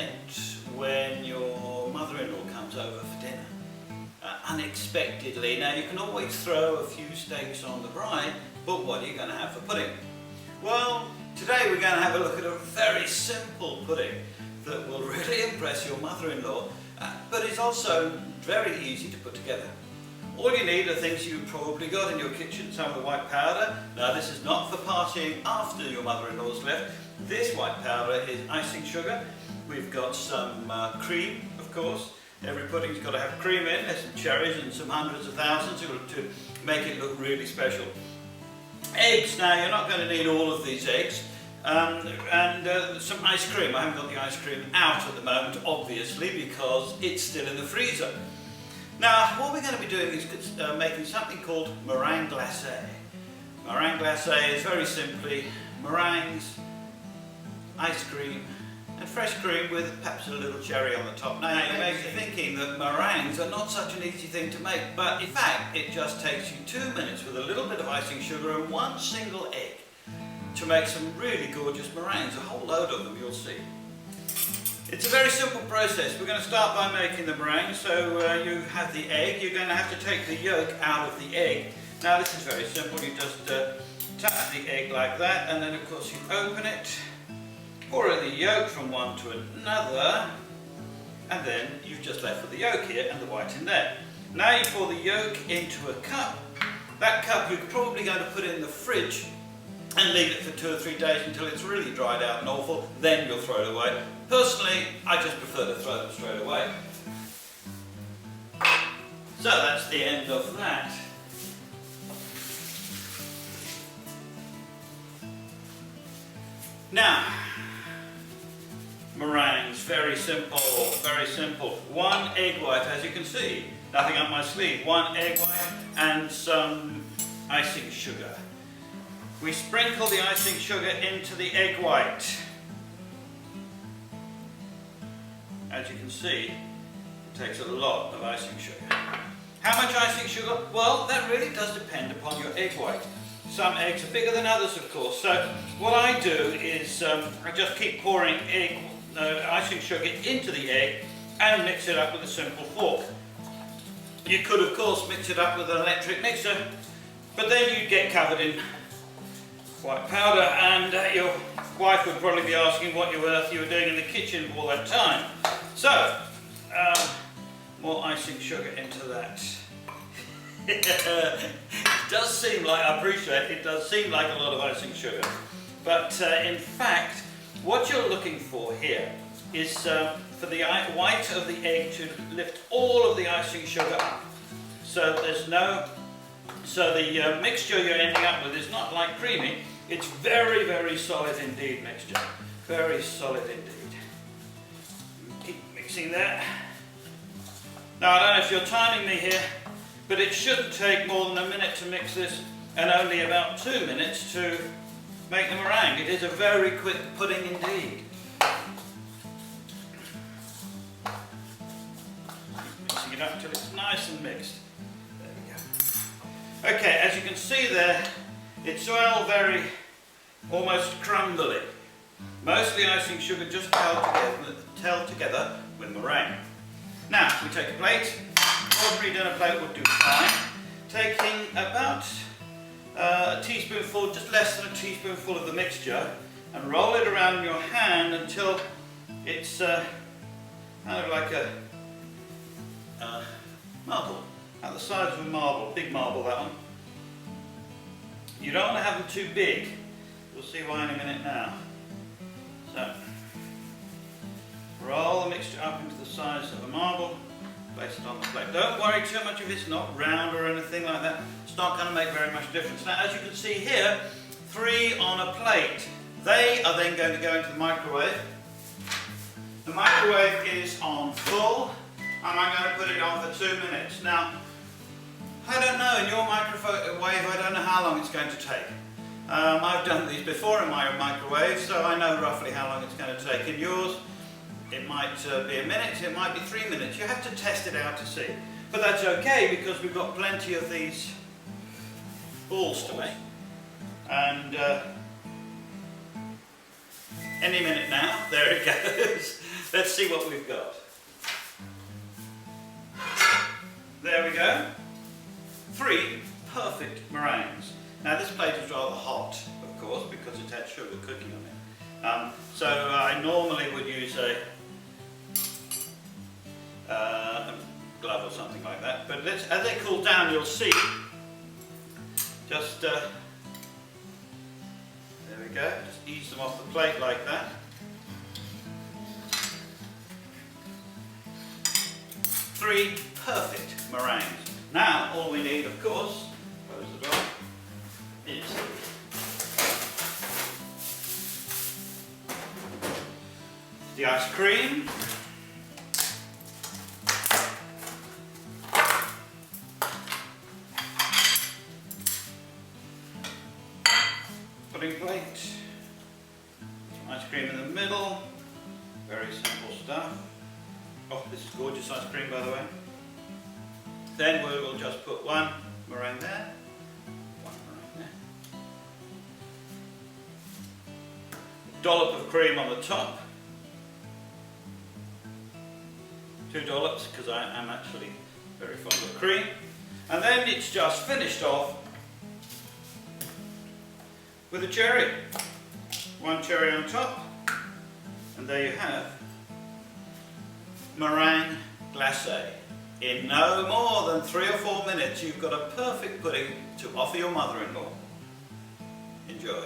present when your mother-in-law comes over for dinner unexpectedly? Now, you can always throw a few steaks on the bride, but what are you going to have for pudding? Well, today we're going to have a look at a very simple pudding that will really impress your mother-in-law, but it's also very easy to put together. All you need are things you've probably got in your kitchen. Some of the white powder. Now, this is not for partying after your mother-in-law's left. This white powder is icing sugar. We've got some cream, of course. Every pudding's got to have cream in. There's some cherries and some hundreds of thousands to make it look really special. Eggs. Now, you're not going to need all of these eggs. And some ice cream. I haven't got the ice cream out at the moment, obviously, because it's still in the freezer. Now, what we're going to be doing is making something called meringue glace. Meringue glace is very simply meringues, ice cream, and fresh cream with perhaps a little cherry on the top. Now, you may be thinking that meringues are not such an easy thing to make, but in fact, it just takes you 2 minutes with a little bit of icing sugar and one single egg to make some really gorgeous meringues, a whole load of them, you'll see. It's a very simple process. We're going to start by making the meringue. So you have the egg. You're going to have to take the yolk out of the egg. Now, this is very simple. You just tap the egg like that, and then of course you open it, pour the yolk from one to another, and then you've just left with the yolk here and the white in there. Now you pour the yolk into a cup. That cup you're probably going to put in the fridge and leave it for 2 or 3 days until it's really dried out and awful, then you'll throw it away. Personally, I just prefer to throw them straight away. So that's the end of that. Now, meringues, very simple, very simple. 1 egg white, as you can see, nothing up my sleeve. 1 egg white and some icing sugar. We sprinkle the icing sugar into the egg white. As you can see, it takes a lot of icing sugar. How much icing sugar? Well, that really does depend upon your egg white. Some eggs are bigger than others, of course. So what I do is I just keep pouring icing sugar into the egg and mix it up with a simple fork. You could, of course, mix it up with an electric mixer, but then you'd get covered in white powder, and your wife would probably be asking what on earth you were doing in the kitchen all that time. So, more icing sugar into that. It does seem like, I appreciate it, does seem like a lot of icing sugar. But in fact, what you're looking for here is for the white of the egg to lift all of the icing sugar up. So the mixture you're ending up with is not like creamy. It's very, very solid indeed mixture. Very solid indeed. Keep mixing that. Now, I don't know if you're timing me here, but it shouldn't take more than a minute to mix this and only about 2 minutes to make the meringue. It is a very quick pudding indeed. Mixing it up until it's nice and mixed. There we go. Okay, as you can see there, it's all very almost crumbly. Mostly icing sugar just held together with meringue. Now, we take a plate. Ordinary dinner plate would do fine. Taking about a teaspoonful, just less than a teaspoonful of the mixture, and roll it around in your hand until it's kind of like a marble, at the size of a marble, big marble that one. You don't want to have them too big. We'll see why in a minute now. So, roll the mixture up into the size of a marble, place it on the plate. Don't worry too much if it's not round or anything like that. It's not going to make very much difference. Now, as you can see here, 3 on a plate. They are then going to go into the microwave. The microwave is on full, and I'm going to put it on for 2 minutes. Now, I don't know, in your microwave, I don't know how long it's going to take. I've done these before in my microwave, so I know roughly how long it's going to take. In yours, it might be a minute, it might be 3 minutes. You have to test it out to see. But that's okay, because we've got plenty of these balls to make. And any minute now, there it goes. Let's see what we've got. There we go. 3 perfect meringues. Now this plate is rather hot, of course, because it's had sugar cooking on it. So I normally would use a glove or something like that, but as they cool down, you'll see. Just there we go. Just ease them off the plate like that. 3 perfect meringues. Now all we need, of course, close the door, is the ice cream. Pudding plate. Some ice cream in the middle. Very simple stuff. Oh, this is gorgeous ice cream, by the way. Then we will just put 1 meringue there, 1 meringue there. Dollop of cream on the top. 2 dollops, because I am actually very fond of cream. And then it's just finished off with a cherry. 1 cherry on top. And there you have meringue glacé. In no more than 3 or 4 minutes, you've got a perfect pudding to offer your mother-in-law. Enjoy.